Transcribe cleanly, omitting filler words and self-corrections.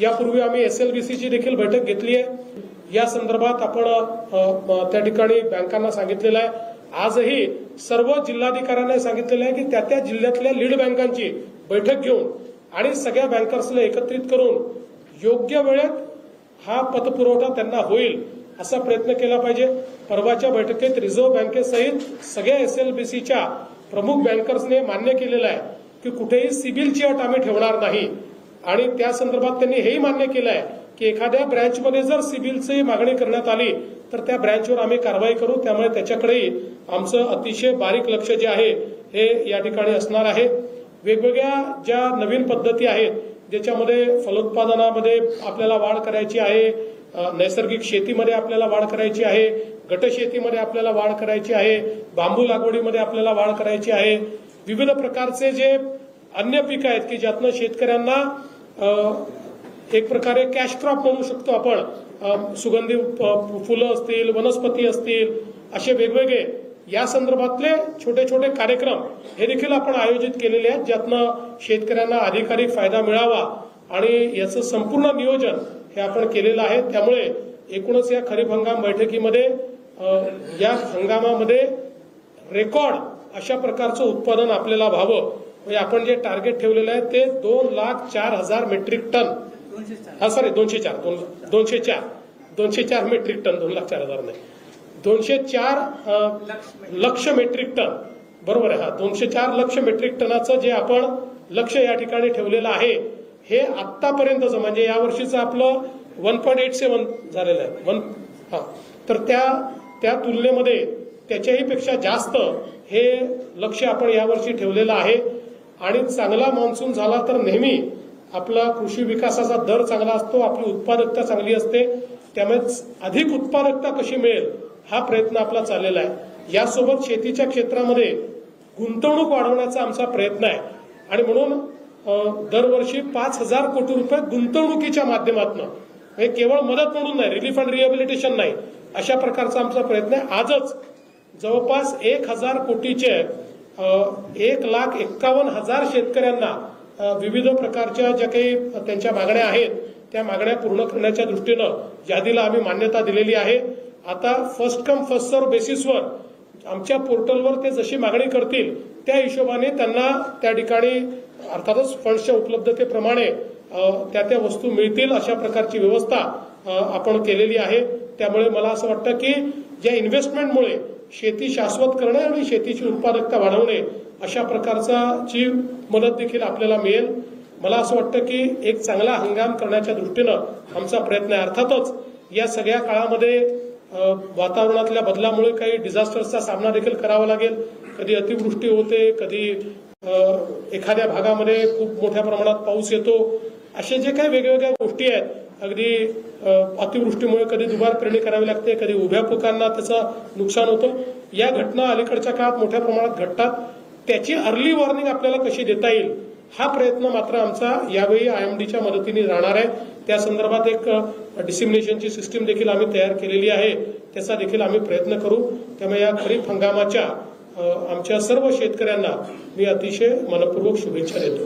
यापूर्वी आम्ही एसएलबीसीची देखील बैठक घेतली आहे। या संदर्भात आपण त्या ठिकाणी बँकांना सांगितलेलं आहे। आजही सर्व जिल्हाधिकाऱ्यांना सांगितलेलं आहे की त्या जिल्ह्यातल्या लीड बँकांची बैठक घेऊन आणि सगळ्या बँकर्सला एकत्रित करून योग्य वेळेत हा पतपुरवठा त्यांना होईल असा प्रयत्न केला पाहिजे। परवाच्या बैठकीत रिझर्व्ह बँकेसहित सगळ्या एसएलबीसीच्या प्रमुख बँकर्सने मान्य केलेलं आहे की कुठेही सिबिलची अट आम्ही ठेवणार नाही आणि त्या संदर्भात त्यांनी हेही मान्य केलं आहे की एखाद्या ब्रँचमध्ये जर सिबिलची मागणी करण्यात आली तर त्या ब्रँचवर आम्ही कारवाई करू। त्यामुळे त्याच्याकडेही आमचं अतिशय बारीक लक्ष जे आहे हे या ठिकाणी असणार आहे। वेगवेगळ्या ज्या नवीन पद्धती आहेत ज्याच्यामध्ये फलोत्पादनामध्ये आपल्याला वाढ करायची आहे, नैसर्गिक शेतीमध्ये आपल्याला वाढ करायची आहे, गटशेतीमध्ये आपल्याला वाढ करायची आहे, बांबू लागवडीमध्ये आपल्याला वाढ करायची आहे, विविध प्रकारचे जे अन्य पिकं आहेत की ज्यातनं शेतकऱ्यांना एक प्रकारे कॅश क्रॉप म्हणू शकतो आपण, सुगंधी फुलं असतील, वनस्पती असतील, असे वेगवेगळे या संदर्भातले छोटे छोटे कार्यक्रम हे देखील आपण आयोजित केलेले आहेत ज्यातनं शेतकऱ्यांना अधिकाधिक फायदा मिळावा आणि याचं संपूर्ण नियोजन हे आपण केलेलं आहे। त्यामुळे एकूणच या खरीप हंगाम बैठकीमध्ये या हंगामामध्ये रेकॉर्ड अशा प्रकारचं उत्पादन आपल्याला व्हावं। म्हणजे आपण जे टार्गेट ठेवलेलं आहे ते 2,04,000 metric tonne, sorry 204 metric tonne, 2,04,000 नाही, 204 लक्ष मेट्रिक टन, बरोबर आहे। 204 लक्ष मेट्रिक टनाचं जे आपण लक्ष या ठिकाणी ठेवलेलं आहे हे आतापर्यंतचं म्हणजे या वर्षीचं आपलं 1.87 झालेलं आहे तर त्या तुलनेमध्ये त्याच्याही पेक्षा जास्त हे लक्ष आपण यावर्षी ठेवलेलं आहे। आणि चांगला मान्सून झाला तर नेहमी आपला कृषी विकासाचा दर चांगला असतो, आपली उत्पादकता चांगली असते, त्यामुळे अधिक उत्पादकता कशी मिळेल हा प्रयत्न आपला चाललेला आहे। यासोबत शेतीच्या क्षेत्रामध्ये गुंतवणूक वाढवण्याचा आमचा प्रयत्न आहे आणि म्हणून दरवर्षी 5,000 कोटी रुपये गुंतवणुकीच्या माध्यमातून, हे केवळ मदत म्हणून नाही, रिलीफ अँड रिहॅबिलिटेशन नाही, अशा प्रकारचा आमचा प्रयत्न आहे। आजच जवळपास 1,000 कोटीचे 1,51,000 शेतकऱ्यांना विविध प्रकारच्या ज्या काही त्यांच्या मागण्या आहेत त्या मागण्या पूर्ण करण्याच्या दृष्टीनं यादीला आम्ही मान्यता दिलेली आहे। आता फर्स्ट कम फर्स्ट सर्व्ह बेसिसवर आमच्या पोर्टलवर ते जशी मागणी करतील त्या हिशोबाने त्यांना त्या ठिकाणी अर्थातच फंड्सच्या उपलब्धतेप्रमाणे त्या वस्तू मिळतील अशा प्रकारची व्यवस्था आपण केलेली आहे। त्यामुळे मला असं वाटतं की ज्या इन्व्हेस्टमेंटमुळे शेती शाश्वत करणे आणि शेतीची उत्पादकता वाढवणे अशा प्रकारची मदत देखील आपल्याला मिळेल। मला असं वाटतं की एक चांगला हंगाम करण्याच्या दृष्टीनं आमचा प्रयत्न आहे। अर्थातच या सगळ्या काळामध्ये वातावरणातल्या बदलामुळे काही डिझास्टर्सचा सामना देखील करावा लागेल। कधी अतिवृष्टी होते, कधी एखाद्या भागामध्ये खूप मोठ्या प्रमाणात पाऊस येतो, असे जे काही वेगवेगळ्या गोष्टी आहेत, अगदी अतिवृष्टीमुळे कधी दुबार पेरणी करावी लागते, कधी उभ्या पिकांना त्याचं नुकसान होतं, या घटना अलीकडच्या काळात मोठ्या प्रमाणात घडतात। त्याची अर्ली वॉर्निंग आपल्याला कशी देता येईल हा प्रयत्न मात्र आमचा यावेळी आयएमडीच्या मदतीने राहणार आहे। त्या संदर्भात एक डिसिमिनेशनची सिस्टीम देखील आम्ही तयार केलेली आहे, त्याचा देखील आम्ही प्रयत्न करू। त्यामुळे या खरीप हंगामाच्या आमच्या सर्व शेतकऱ्यांना मी अतिशय मनपूर्वक शुभेच्छा देतो।